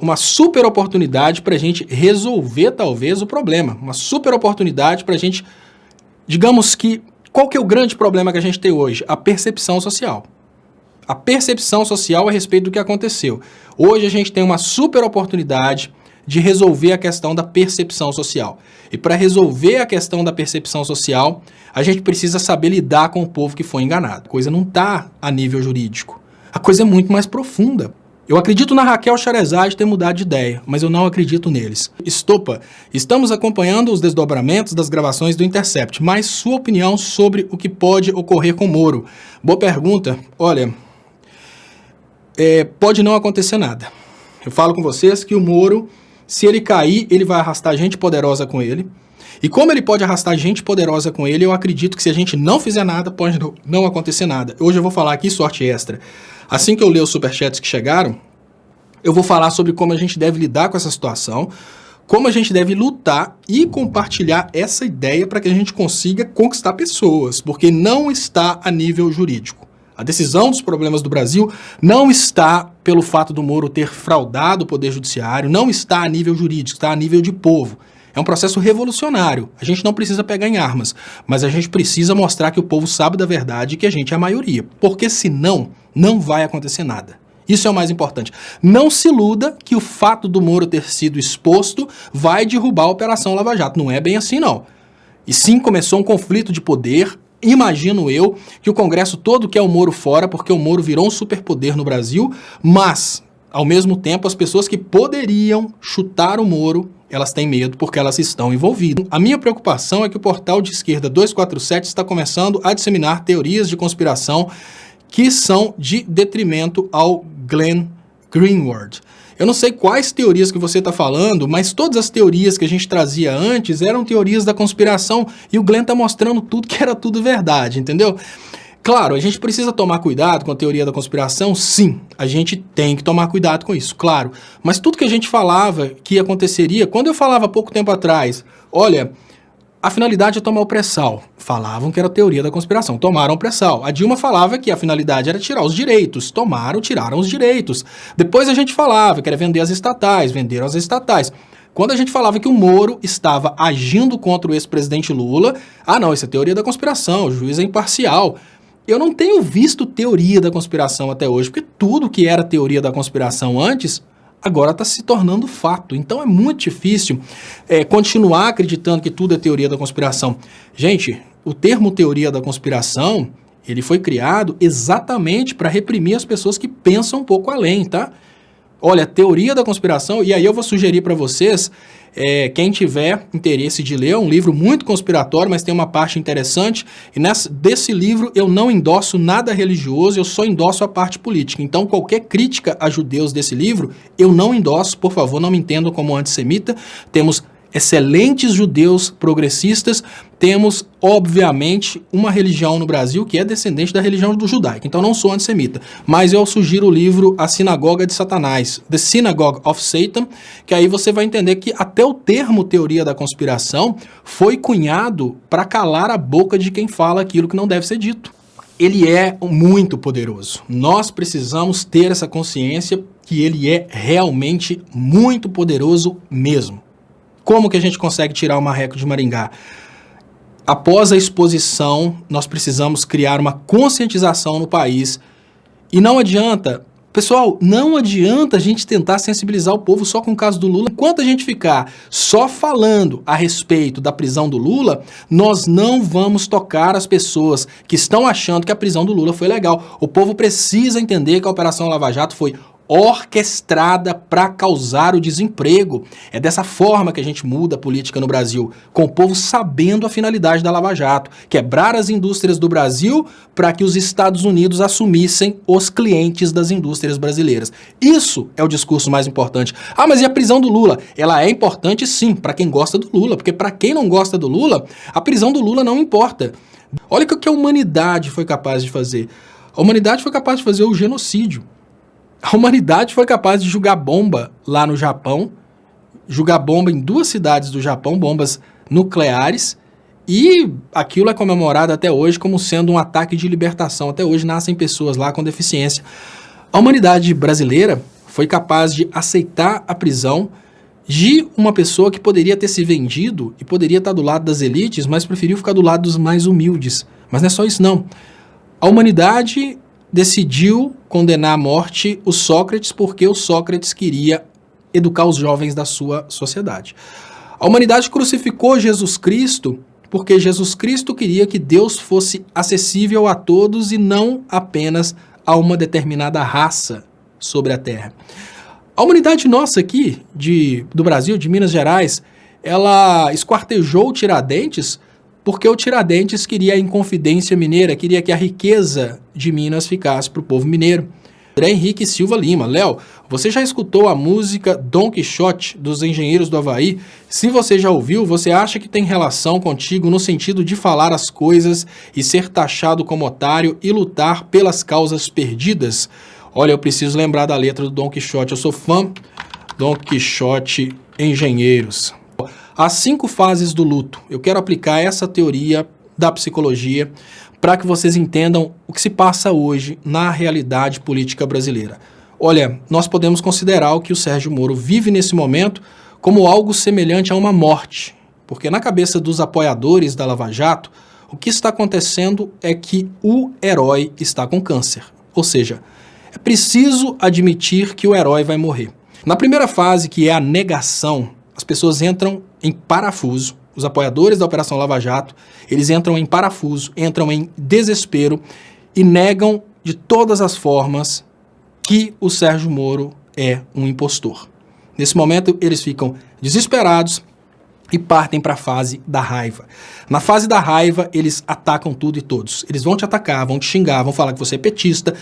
uma super oportunidade para a gente resolver talvez o problema, uma super oportunidade para a gente, digamos que, qual que é o grande problema que a gente tem hoje? A percepção social. A percepção social a respeito do que aconteceu. Hoje a gente tem uma super oportunidade de resolver a questão da percepção social. E para resolver a questão da percepção social, a gente precisa saber lidar com o povo que foi enganado. A coisa não está a nível jurídico. A coisa é muito mais profunda. Eu acredito na Raquel Sherazade ter mudado de ideia, mas eu não acredito neles. Estopa, estamos acompanhando os desdobramentos das gravações do Intercept, mas sua opinião sobre o que pode ocorrer com Moro? Boa pergunta. Olha, pode não acontecer nada. Eu falo com vocês que o Moro, se ele cair, ele vai arrastar gente poderosa com ele. E como ele pode arrastar gente poderosa com ele, eu acredito que se a gente não fizer nada, pode não acontecer nada. Hoje eu vou falar aqui sorte extra. Assim que eu ler os superchats que chegaram, eu vou falar sobre como a gente deve lidar com essa situação, como a gente deve lutar e compartilhar essa ideia para que a gente consiga conquistar pessoas, porque não está a nível jurídico. A decisão dos problemas do Brasil não está pelo fato do Moro ter fraudado o Poder Judiciário, não está a nível jurídico, está a nível de povo. É um processo revolucionário. A gente não precisa pegar em armas, mas a gente precisa mostrar que o povo sabe da verdade e que a gente é a maioria. Porque senão, não vai acontecer nada. Isso é o mais importante. Não se iluda que o fato do Moro ter sido exposto vai derrubar a Operação Lava Jato. Não é bem assim, não. E sim, começou um conflito de poder. Imagino eu que o Congresso todo quer o Moro fora, porque o Moro virou um superpoder no Brasil, mas, ao mesmo tempo, as pessoas que poderiam chutar o Moro, elas têm medo porque elas estão envolvidas. A minha preocupação é que o portal de esquerda 247 está começando a disseminar teorias de conspiração que são de detrimento ao Glenn Greenwald. Eu não sei quais teorias que você está falando, mas todas as teorias que a gente trazia antes eram teorias da conspiração e o Glenn está mostrando tudo que era tudo verdade, entendeu? Claro, a gente precisa tomar cuidado com a teoria da conspiração, sim, a gente tem que tomar cuidado com isso, claro. Mas tudo que a gente falava que aconteceria, quando eu falava há pouco tempo atrás, olha, a finalidade é tomar o pré-sal. Falavam que era a teoria da conspiração, tomaram o pré-sal. A Dilma falava que a finalidade era tirar os direitos, tiraram os direitos. Depois a gente falava que era vender as estatais, venderam as estatais. Quando a gente falava que o Moro estava agindo contra o ex-presidente Lula, não, isso é teoria da conspiração, o juiz é imparcial. Eu não tenho visto teoria da conspiração até hoje, porque tudo que era teoria da conspiração antes, agora está se tornando fato. Então é muito difícil continuar acreditando que tudo é teoria da conspiração. Gente, o termo teoria da conspiração, ele foi criado exatamente para reprimir as pessoas que pensam um pouco além, tá? Olha, teoria da conspiração, e aí eu vou sugerir para vocês, quem tiver interesse de ler, é um livro muito conspiratório, mas tem uma parte interessante, e desse livro eu não endosso nada religioso, eu só endosso a parte política. Então qualquer crítica a judeus desse livro, eu não endosso, por favor, não me entendam como antissemita. Temos excelentes judeus progressistas, temos, obviamente, uma religião no Brasil que é descendente da religião do judaica, então não sou antissemita, mas eu sugiro o livro A Sinagoga de Satanás, The Synagogue of Satan, que aí você vai entender que até o termo teoria da conspiração foi cunhado para calar a boca de quem fala aquilo que não deve ser dito. Ele é muito poderoso. Nós precisamos ter essa consciência que ele é realmente muito poderoso mesmo. Como que a gente consegue tirar o marreco de Maringá? Após a exposição, nós precisamos criar uma conscientização no país. E não adianta, pessoal, não adianta a gente tentar sensibilizar o povo só com o caso do Lula. Enquanto a gente ficar só falando a respeito da prisão do Lula, nós não vamos tocar as pessoas que estão achando que a prisão do Lula foi legal. O povo precisa entender que a Operação Lava Jato foi orquestrada para causar o desemprego. É dessa forma que a gente muda a política no Brasil, com o povo sabendo a finalidade da Lava Jato, quebrar as indústrias do Brasil para que os Estados Unidos assumissem os clientes das indústrias brasileiras. Isso é o discurso mais importante. Mas e a prisão do Lula? Ela é importante sim, para quem gosta do Lula, porque para quem não gosta do Lula, a prisão do Lula não importa. Olha o que a humanidade foi capaz de fazer. A humanidade foi capaz de fazer o genocídio. A humanidade foi capaz de jogar bomba lá no Japão, jogar bomba em 2 cidades do Japão, bombas nucleares, e aquilo é comemorado até hoje como sendo um ataque de libertação. Até hoje nascem pessoas lá com deficiência. A humanidade brasileira foi capaz de aceitar a prisão de uma pessoa que poderia ter se vendido e poderia estar do lado das elites, mas preferiu ficar do lado dos mais humildes. Mas não é só isso, não. A humanidade decidiu condenar à morte o Sócrates porque o Sócrates queria educar os jovens da sua sociedade. A humanidade crucificou Jesus Cristo porque Jesus Cristo queria que Deus fosse acessível a todos e não apenas a uma determinada raça sobre a Terra. A humanidade nossa aqui, do Brasil, de Minas Gerais, ela esquartejou o Tiradentes porque o Tiradentes queria a Inconfidência Mineira, queria que a riqueza de Minas ficasse para o povo mineiro. André Henrique Silva Lima. Léo, você já escutou a música Dom Quixote dos Engenheiros do Havaí? Se você já ouviu, você acha que tem relação contigo no sentido de falar as coisas e ser taxado como otário e lutar pelas causas perdidas? Olha, eu preciso lembrar da letra do Dom Quixote. Eu sou fã Dom Quixote Engenheiros. As 5 fases do luto. Eu quero aplicar essa teoria da psicologia para que vocês entendam o que se passa hoje na realidade política brasileira. Olha, nós podemos considerar o que o Sérgio Moro vive nesse momento como algo semelhante a uma morte, porque na cabeça dos apoiadores da Lava Jato, o que está acontecendo é que o herói está com câncer. Ou seja, é preciso admitir que o herói vai morrer. Na primeira fase, que é a negação, as pessoas entram em parafuso. Os apoiadores da Operação Lava Jato, eles entram em parafuso, entram em desespero e negam de todas as formas que o Sérgio Moro é um impostor. Nesse momento, eles ficam desesperados e partem para a fase da raiva. Na fase da raiva, eles atacam tudo e todos. Eles vão te atacar, vão te xingar, vão falar que você é petista,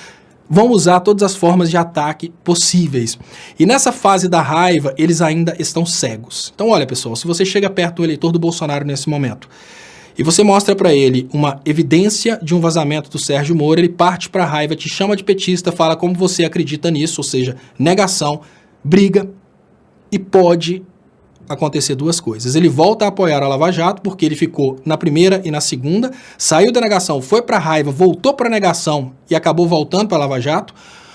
vão usar todas as formas de ataque possíveis. E nessa fase da raiva, eles ainda estão cegos. Então, olha, pessoal, se você chega perto do eleitor do Bolsonaro nesse momento e você mostra para ele uma evidência de um vazamento do Sérgio Moro, ele parte para a raiva, te chama de petista, fala como você acredita nisso, ou seja, negação, briga, e pode acontecer 2 coisas. Ele volta a apoiar a Lava Jato, porque ele ficou na primeira e na segunda, saiu da negação, foi para a raiva, voltou para a negação e acabou voltando para a Lava Jato,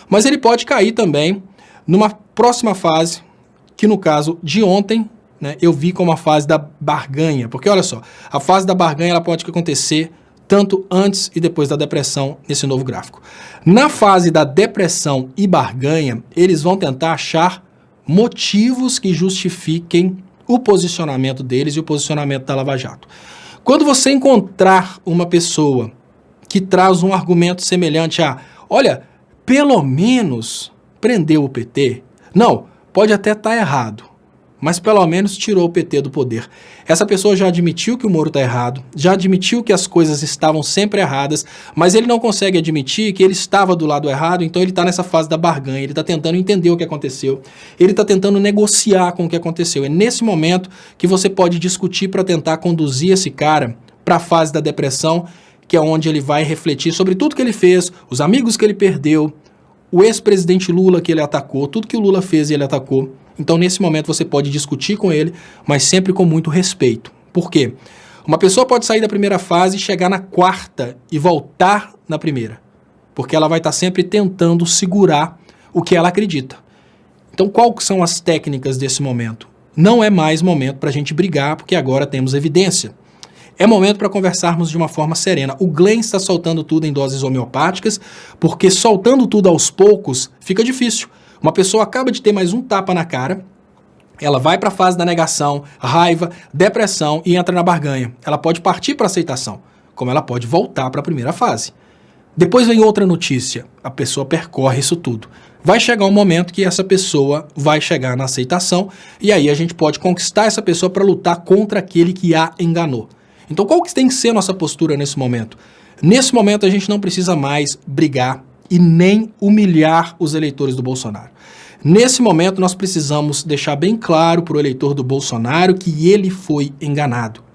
mas ele pode cair também numa próxima fase, que no caso de ontem, né, eu vi como a fase da barganha, porque olha só, a fase da barganha ela pode acontecer tanto antes e depois da depressão nesse novo gráfico. Na fase da depressão e barganha, eles vão tentar achar motivos que justifiquem o posicionamento deles e o posicionamento da Lava Jato. Quando você encontrar uma pessoa que traz um argumento semelhante a, olha, pelo menos prendeu o PT, não, pode até estar errado, mas pelo menos tirou o PT do poder. Essa pessoa já admitiu que o Moro está errado, já admitiu que as coisas estavam sempre erradas, mas ele não consegue admitir que ele estava do lado errado, então ele está nessa fase da barganha, ele está tentando entender o que aconteceu, ele está tentando negociar com o que aconteceu. É nesse momento que você pode discutir para tentar conduzir esse cara para a fase da depressão, que é onde ele vai refletir sobre tudo que ele fez, os amigos que ele perdeu, o ex-presidente Lula que ele atacou, tudo que o Lula fez e ele atacou. Então, nesse momento, você pode discutir com ele, mas sempre com muito respeito. Por quê? Uma pessoa pode sair da primeira fase e chegar na 4ª e voltar na primeira, porque ela vai estar sempre tentando segurar o que ela acredita. Então, quais são as técnicas desse momento? Não é mais momento para a gente brigar, porque agora temos evidência. É momento para conversarmos de uma forma serena. O Glenn está soltando tudo em doses homeopáticas, porque soltando tudo aos poucos fica difícil. Uma pessoa acaba de ter mais um tapa na cara, ela vai para a fase da negação, raiva, depressão e entra na barganha. Ela pode partir para a aceitação, como ela pode voltar para a primeira fase. Depois vem outra notícia, a pessoa percorre isso tudo. Vai chegar um momento que essa pessoa vai chegar na aceitação e aí a gente pode conquistar essa pessoa para lutar contra aquele que a enganou. Então qual que tem que ser a nossa postura nesse momento? Nesse momento a gente não precisa mais brigar e nem humilhar os eleitores do Bolsonaro. Nesse momento, nós precisamos deixar bem claro para o eleitor do Bolsonaro que ele foi enganado.